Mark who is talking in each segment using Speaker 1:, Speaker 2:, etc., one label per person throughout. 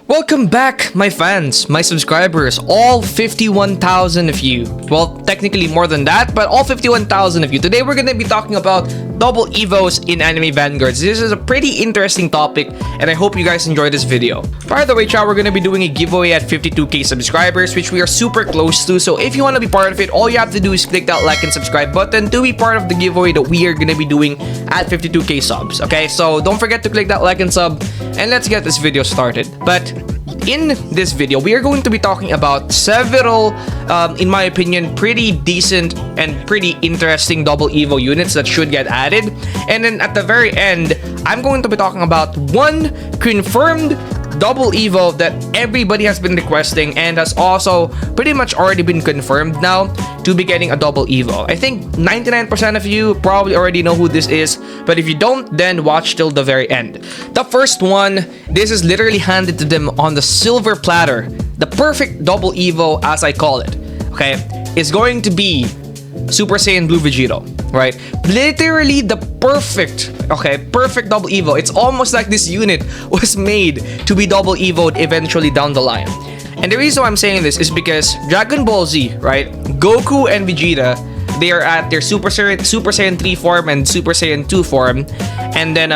Speaker 1: Welcome back, my fans, my subscribers, all 51,000 of you. Well, technically more than that, but all 51,000 of you. Today we're gonna be talking about double evos in anime Vanguards. This is a pretty interesting topic, and I hope you guys enjoy this video. By the way, chat, we're gonna be doing a giveaway at 52k subscribers, which we are super close to. So if you wanna be part of it, all you have to do is click that like and subscribe button to be part of the giveaway that we are gonna be doing at 52k subs. Okay, so don't forget to click that like and sub, and let's get this video started. But in this video, we are going to be talking about several, in my opinion, pretty decent and pretty interesting double evo units that should get added. And then at the very end, I'm going to be talking about one confirmed double evo that everybody has been requesting and has also pretty much already been confirmed now to be getting a double evo. I think 99% of you probably already know who this is, but if you don't, then watch till the very end. The first one, this is literally handed to them on the silver platter. The perfect double evo, as I call it, okay, is going to be Super Saiyan Blue Vegito, right? Literally the perfect double evo. It's almost like this unit was made to be double evoed eventually down the line. And the reason why I'm saying this is because Dragon Ball Z, right? Goku and Vegeta, they are at their Super Saiyan 3 form and Super Saiyan 2 form, and then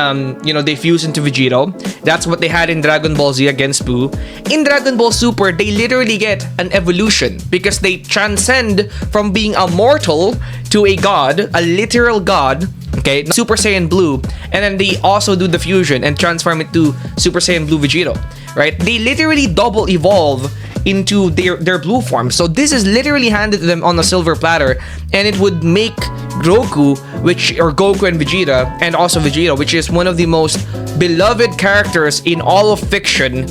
Speaker 1: they fuse into Vegito. That's what they had in Dragon Ball Z against Buu. In Dragon Ball Super, they literally get an evolution because they transcend from being a mortal to a god, a literal god. Okay, Super Saiyan Blue, and then they also do the fusion and transform it to Super Saiyan Blue Vegito, right? They literally double evolve into their blue form. So this is literally handed to them on a silver platter, and it would make Goku and Vegeta, and also Vegito, which is one of the most beloved characters in all of fiction,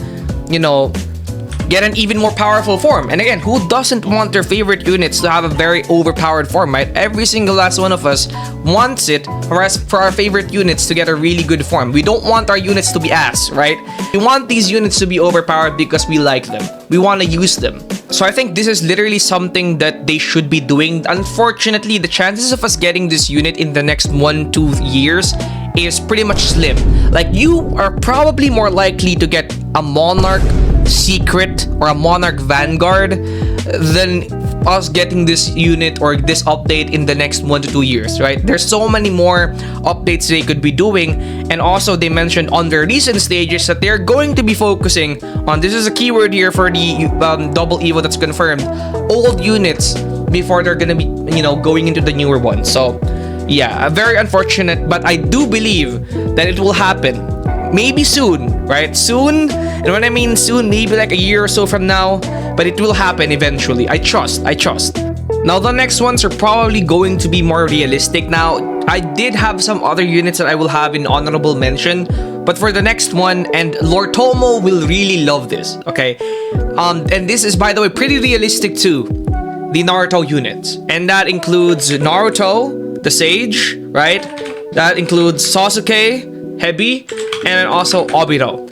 Speaker 1: get an even more powerful form. And again, who doesn't want their favorite units to have a very overpowered form, right? Every single last one of us wants it for our favorite units to get a really good form. We don't want our units to be ass, right? We want these units to be overpowered because we like them. We want to use them. So I think this is literally something that they should be doing. Unfortunately, the chances of us getting this unit in the next 1-2 years is pretty much slim. Like, you are probably more likely to get a Monarch Secret or a Monarch Vanguard than us getting this unit or this update in the next 1-2 years, right? There's so many more updates they could be doing, and also they mentioned on their recent stages that they're going to be focusing on, this is a keyword here for the double evo that's confirmed, old units before they're gonna be going into the newer ones. So yeah, very unfortunate, but I do believe that it will happen. Maybe soon, right? Soon, and when I mean soon, maybe like a year or so from now, but it will happen eventually. I trust. Now, the next ones are probably going to be more realistic. Now, I did have some other units that I will have in honorable mention, but for the next one, and Lord Tomo will really love this, okay? And this is, by the way, pretty realistic too. The Naruto units, and that includes Naruto, the Sage, right? That includes Sasuke, Hebi, and then also Obito.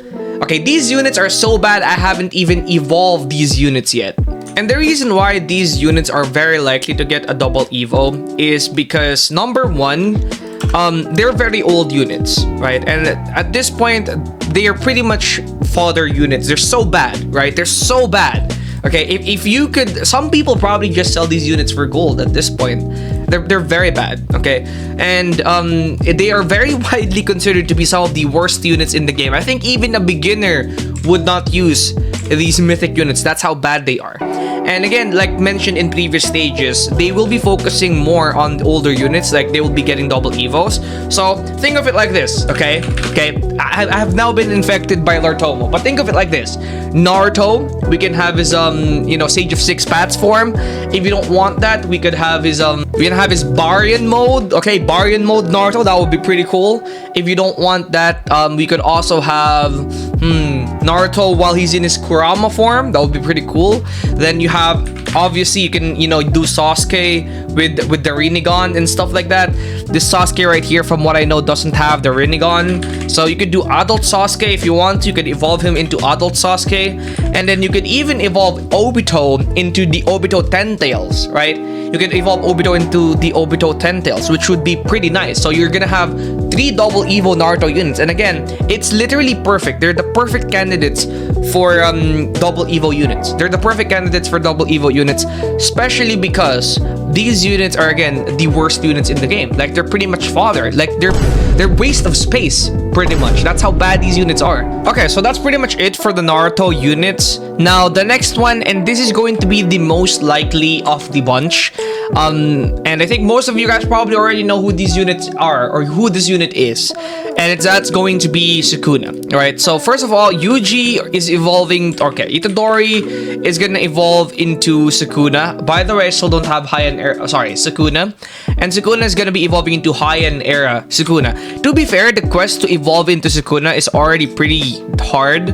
Speaker 1: Okay, these units are so bad I haven't even evolved these units yet. And the reason why these units are very likely to get a double evo is because, number one, they're very old units, right? And at this point, they are pretty much fodder units. They're so bad, right? They're so bad. Okay, if you could, some people probably just sell these units for gold at this point. They're very bad, okay? And they are very widely considered to be some of the worst units in the game. I think even a beginner would not use these mythic units. That's how bad they are. And again, like mentioned in previous stages, they will be focusing more on older units, like they will be getting double evos. So think of it like this, okay? I have now been infected by Lord Tomo, but think of it like this. Naruto, we can have his Sage of Six Paths form. If you don't want that, we could have his Baryon mode. Okay, Baryon mode Naruto, that would be pretty cool. If you don't want that, we could also have Naruto while he's in his Kurama form. That would be pretty cool. Then you have, obviously, you can do Sasuke with the Rinnegan and stuff like that. This Sasuke right here, from what I know, doesn't have the Rinnegan, so you could do adult Sasuke if you want. You could evolve him into adult Sasuke, and then you could even evolve Obito into the Obito Ten Tails, right? You can evolve Obito into the Obito Ten Tails, which would be pretty nice. So you're gonna have 3 double Evo Naruto units, and again, it's literally perfect. They're the perfect candidates for double Evo units. They're the perfect candidates for double Evo units, especially because these units are, again, the worst units in the game. Like, they're pretty much fodder. Like, they're waste of space, pretty much. That's how bad these units are. Okay, so that's pretty much it for the Naruto units. Now, the next one, and this is going to be the most likely of the bunch. And I think most of you guys probably already know who these units are, or who this unit is. And that's going to be Sukuna, right? So first of all, Yuji is evolving. Okay, Itadori is gonna evolve into Sukuna. By the way, I still don't have Heian era. Sorry, Sukuna. And Sukuna is gonna be evolving into Heian era Sukuna. To be fair, the quest to evolve into Sukuna is already pretty hard,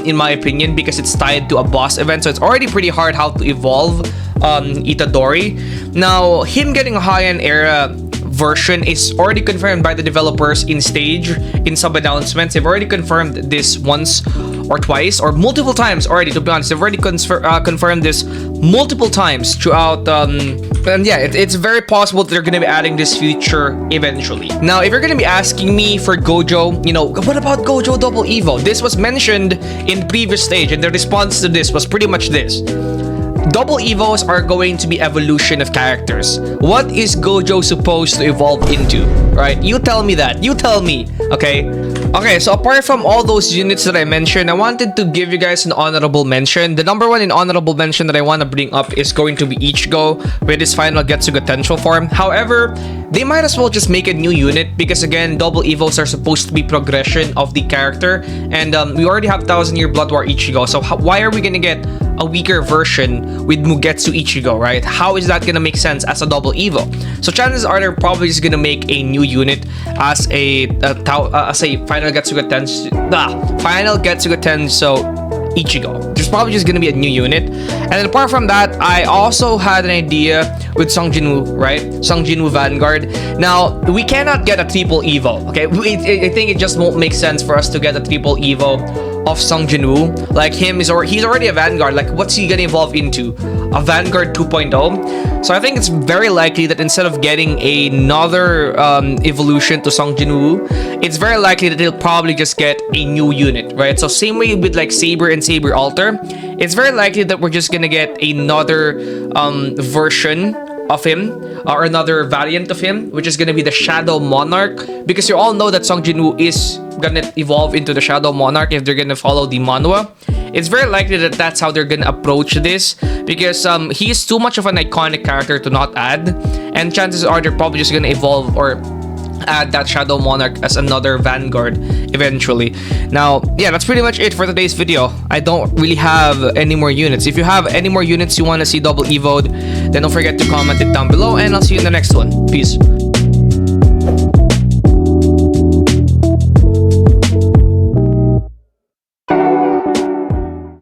Speaker 1: in my opinion, because it's tied to a boss event. So it's already pretty hard how to evolve Itadori. Now, him getting a Heian era version is already confirmed by the developers in sub announcements. They've already confirmed this once or twice or multiple times already, to be honest. They've already confirmed this multiple times throughout, and yeah, it's very possible that they're going to be adding this feature eventually. Now, if you're going to be asking me for Gojo, you know, what about Gojo Double Evo? This was mentioned in previous stage, and the response to this was pretty much this. Double Evos are going to be evolution of characters. What is Gojo supposed to evolve into? Right? You tell me that. You tell me. Okay? Okay, so apart from all those units that I mentioned, I wanted to give you guys an honorable mention. The number one in honorable mention that I want to bring up is going to be Ichigo with his final Getsuga Tensho form. However, they might as well just make a new unit because, again, double Evos are supposed to be progression of the character. And we already have 1000-year Blood War Ichigo. So why are we going to get a weaker version with Mugetsu Ichigo, right? How is that gonna make sense as a double Evo? So chances are they're probably just gonna make a new unit as a final Getsuga Tensho Ichigo. There's probably just gonna be a new unit. And then apart from that, I also had an idea with Sung Jinwoo, right? Sung Jinwoo Vanguard. Now, we cannot get a triple Evo, okay? I think it just won't make sense for us to get a triple Evo of Sung Jinwoo. Like, he's already a Vanguard. Like, what's he gonna evolve into? A Vanguard 2.0? So I think it's very likely that instead of getting another evolution to Sung Jinwoo, it's very likely that he'll probably just get a new unit, right? So same way with like Saber and Saber Alter, it's very likely that we're just gonna get another version of him, or another variant of him, which is gonna be the Shadow Monarch, because you all know that Sung Jinwoo is gonna evolve into the Shadow Monarch if they're gonna follow the manhwa. It's very likely that that's how they're gonna approach this, because he is too much of an iconic character to not add, and chances are they're probably just gonna evolve or add that Shadow Monarch as another Vanguard eventually. Now, yeah, that's pretty much it for today's video. I don't really have any more units. If you have any more units you want to see double evoed, then don't forget to comment it down below, and I'll see you in the next one. Peace.